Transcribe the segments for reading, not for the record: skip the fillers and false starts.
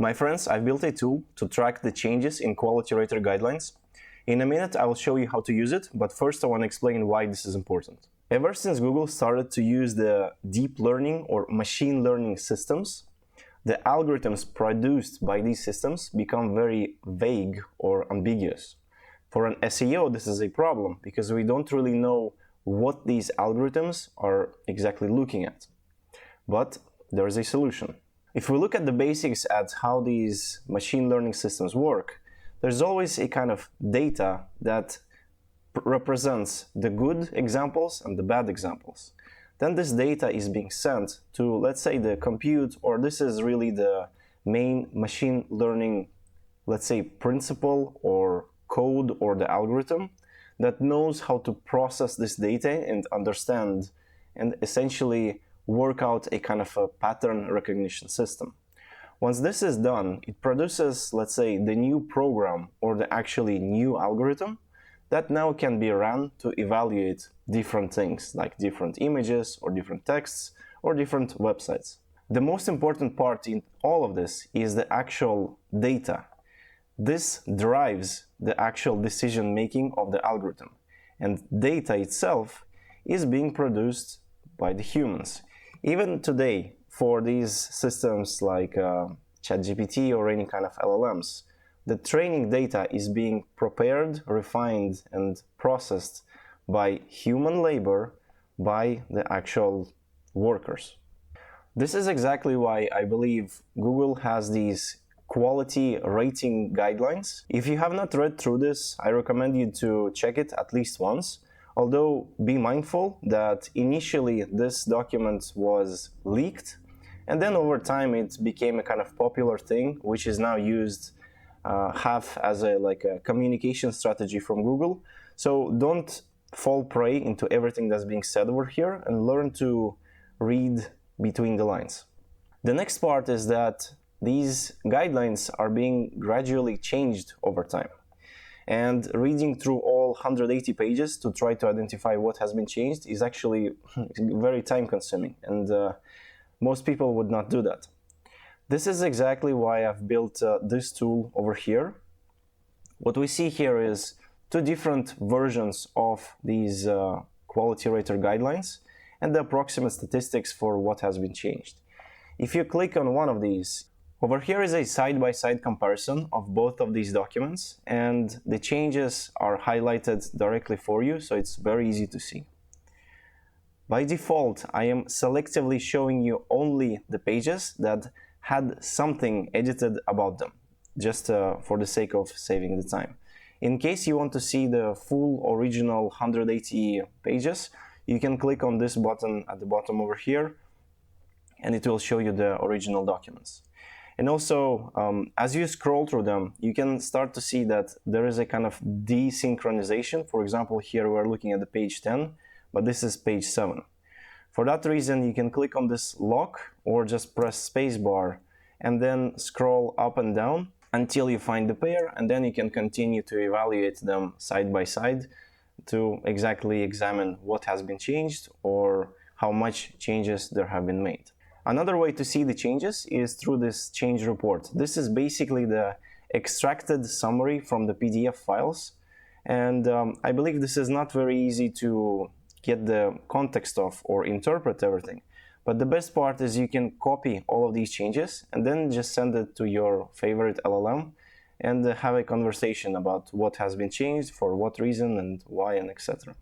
My friends, I've built a tool to track the changes in quality rater guidelines. In a minute, I will show you how to use it, but first I want to explain why this is important. Ever since Google started to use the deep learning or machine learning systems, the algorithms produced by these systems become very vague or ambiguous. For an SEO, this is a problem because we don't really know what these algorithms are exactly looking at. But there is a solution. If we look at the basics at how these machine learning systems work, there's always a kind of data that represents the good examples and the bad examples. Then this data is being sent to, let's say, the compute, or this is really the main machine learning, let's say, principle or code or the algorithm that knows how to process this data and understand and essentially work out a kind of a pattern recognition system. Once this is done, it produces, let's say, the new program or the actually new algorithm that now can be run to evaluate different things like different images or different texts or different websites. The most important part in all of this is the actual data. This drives the actual decision making of the algorithm, and data itself is being produced by the humans. Even today, for these systems like ChatGPT or any kind of LLMs, the training data is being prepared, refined, and processed by human labor by the actual workers. This is exactly why I believe Google has these quality rating guidelines. If you have not read through this, I recommend you to check it at least once. Although be mindful that initially this document was leaked, and then over time it became a kind of popular thing, which is now used half as a communication strategy from Google. So don't fall prey into everything that's being said over here and learn to read between the lines. The next part is that these guidelines are being gradually changed over time. And reading through all 180 pages to try to identify what has been changed is actually very time consuming, and most people would not do that. This is exactly why I've built this tool over here. What we see here is two different versions of these quality rater guidelines and the approximate statistics for what has been changed. If you click on one of these, over here is a side-by-side comparison of both of these documents, and the changes are highlighted directly for you, so it's very easy to see. By default, I am selectively showing you only the pages that had something edited about them, just for the sake of saving the time. In case you want to see the full original 180 pages, you can click on this button at the bottom over here, and it will show you the original documents. And also, as you scroll through them, you can start to see that there is a kind of desynchronization. For example, here we're looking at the page 10, but this is page 7. For that reason, you can click on this lock or just press spacebar and then scroll up and down until you find the pair, and then you can continue to evaluate them side by side to exactly examine what has been changed or how much changes there have been made. Another way to see the changes is through this change report. This is basically the extracted summary from the PDF files, and I believe this is not very easy to get the context of or interpret everything. But the best part is you can copy all of these changes and then just send it to your favorite LLM and have a conversation about what has been changed, for what reason and why, and etc.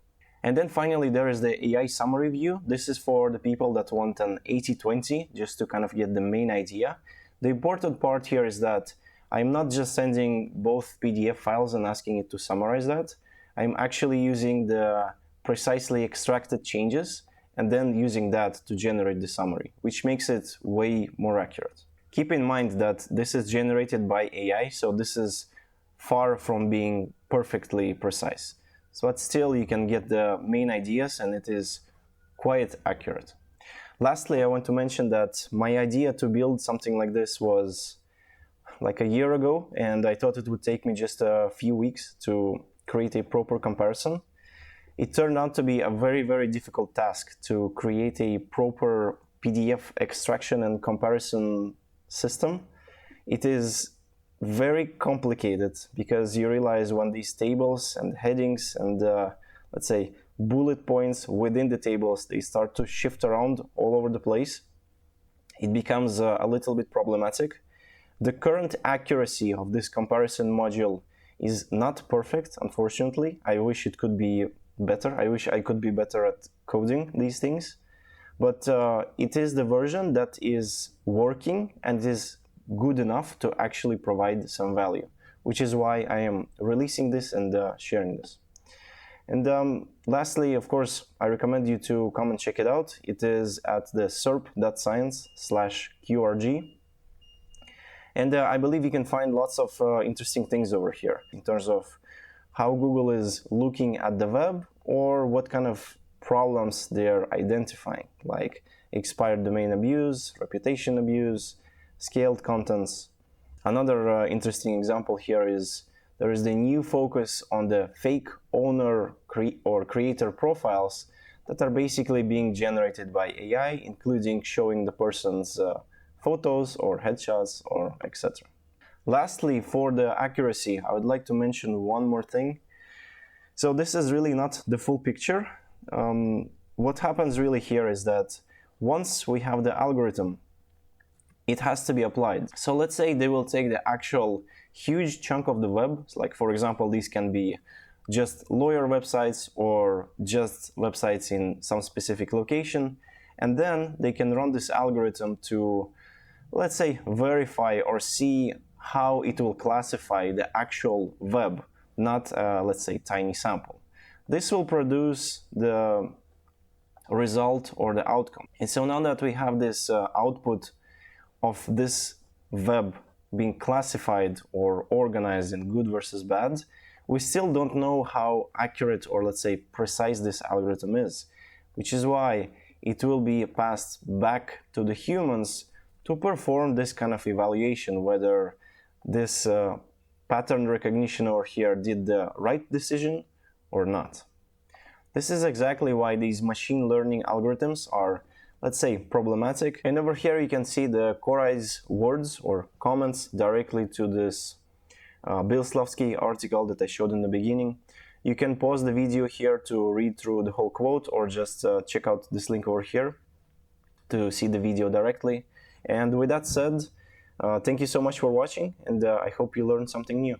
And then finally, there is the AI summary view. This is for the people that want an 80-20, just to kind of get the main idea. The important part here is that I'm not just sending both PDF files and asking it to summarize that. I'm actually using the precisely extracted changes and then using that to generate the summary, which makes it way more accurate. Keep in mind that this is generated by AI, so this is far from being perfectly precise. But still, you can get the main ideas, and it is quite accurate. Lastly, I want to mention that my idea to build something like this was like a year ago, and I thought it would take me just a few weeks to create a proper comparison. It turned out to be a very, very difficult task to create a proper PDF extraction and comparison system. it is very complicated because you realize when these tables and headings and let's say bullet points within the tables, they start to shift around all over the place, it becomes a little bit problematic. The current accuracy of this comparison module is not perfect, unfortunately. I wish it could be better. I wish I could be better at coding these things. But it is the version that is working and is good enough to actually provide some value, which is why I am releasing this and sharing this. And lastly, of course, I recommend you to come and check it out. It is at the serp.science/QRG. And I believe you can find lots of interesting things over here in terms of how Google is looking at the web or what kind of problems they're identifying, like expired domain abuse, reputation abuse, scaled contents. Another interesting example here is there is the new focus on the fake owner or creator profiles that are basically being generated by AI, including showing the person's photos or headshots or etc. Lastly, for the accuracy, I would like to mention one more thing. So this is really not the full picture. What happens really here is that once we have the algorithm, it has to be applied. So let's say they will take the actual huge chunk of the web, like for example, these can be just lawyer websites or just websites in some specific location, and then they can run this algorithm to, let's say, verify or see how it will classify the actual web, not let's say tiny sample. This will produce the result or the outcome. And so now that we have this output of this web being classified or organized in good versus bad, we still don't know how accurate or let's say precise this algorithm is, which is why it will be passed back to the humans to perform this kind of evaluation, whether this pattern recognition over here did the right decision or not. This is exactly why these machine learning algorithms are, let's say, problematic. And over here you can see the Korai's words or comments directly to this Bill Slavsky article that I showed in the beginning. You can pause the video here to read through the whole quote, or just check out this link over here to see the video directly. And with that said, thank you so much for watching, and I hope you learned something new.